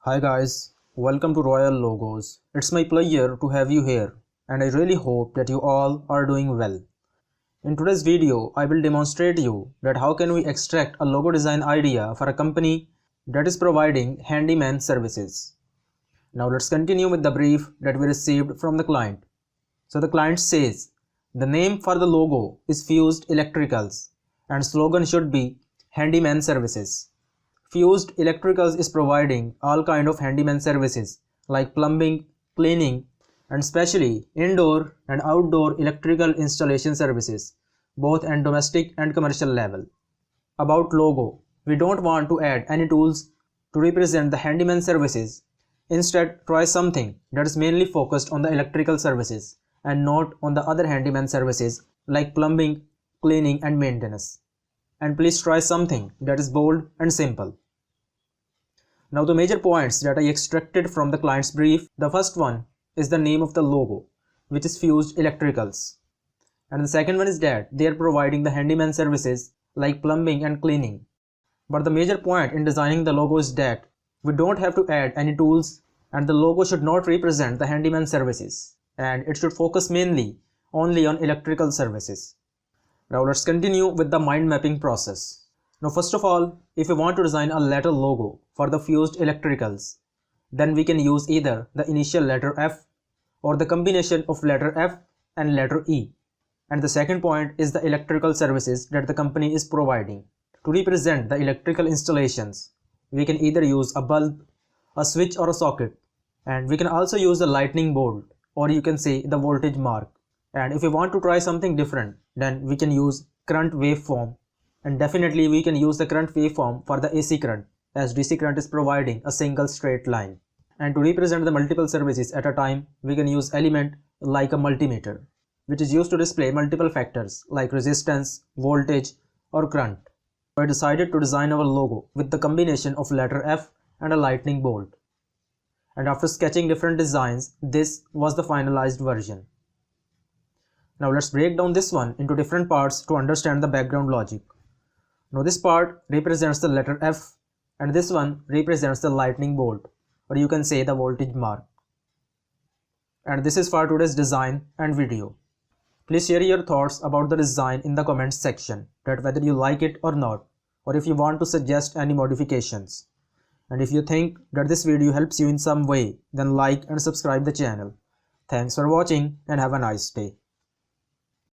Hi guys, welcome to Royal Logos. It's my pleasure to have you here and I really hope that you all are doing well. In today's video, I will demonstrate you that how can we extract a logo design idea for a company that is providing handyman services. Now let's continue with the brief that we received from the client. So the client says, the name for the logo is Fused Electricals and slogan should be Handyman Services. Fused Electricals is providing all kind of handyman services like plumbing, cleaning, and especially indoor and outdoor electrical installation services, both at domestic and commercial level. About logo, we don't want to add any tools to represent the handyman services. Instead, try something that is mainly focused on the electrical services and not on the other handyman services like plumbing, cleaning, and maintenance. And please try something that is bold and simple. Now the major points that I extracted from the client's brief, the first one is the name of the logo, which is Fused Electricals. And the second one is that they are providing the handyman services like plumbing and cleaning. But the major point in designing the logo is that we don't have to add any tools and the logo should not represent the handyman services and it should focus mainly only on electrical services. Now let's continue with the mind mapping process. Now first of all, if we want to design a letter logo for the Fused Electricals, then we can use either the initial letter F or the combination of letter F and letter E. And the second point is the electrical services that the company is providing. To represent the electrical installations, we can either use a bulb, a switch or a socket, and we can also use the lightning bolt or you can say the voltage mark. And if we want to try something different, then we can use current waveform. And definitely we can use the current waveform for the AC current as DC current is providing a single straight line. And to represent the multiple services at a time, we can use element like a multimeter, which is used to display multiple factors like resistance, voltage or current. So I decided to design our logo with the combination of letter F and a lightning bolt. And after sketching different designs, this was the finalized version. Now let's break down this one into different parts to understand the background logic. Now this part represents the letter F and this one represents the lightning bolt or you can say the voltage mark. And this is for today's design and video. Please share your thoughts about the design in the comments section, that whether you like it or not, or if you want to suggest any modifications. And if you think that this video helps you in some way, then like and subscribe the channel. Thanks for watching and have a nice day.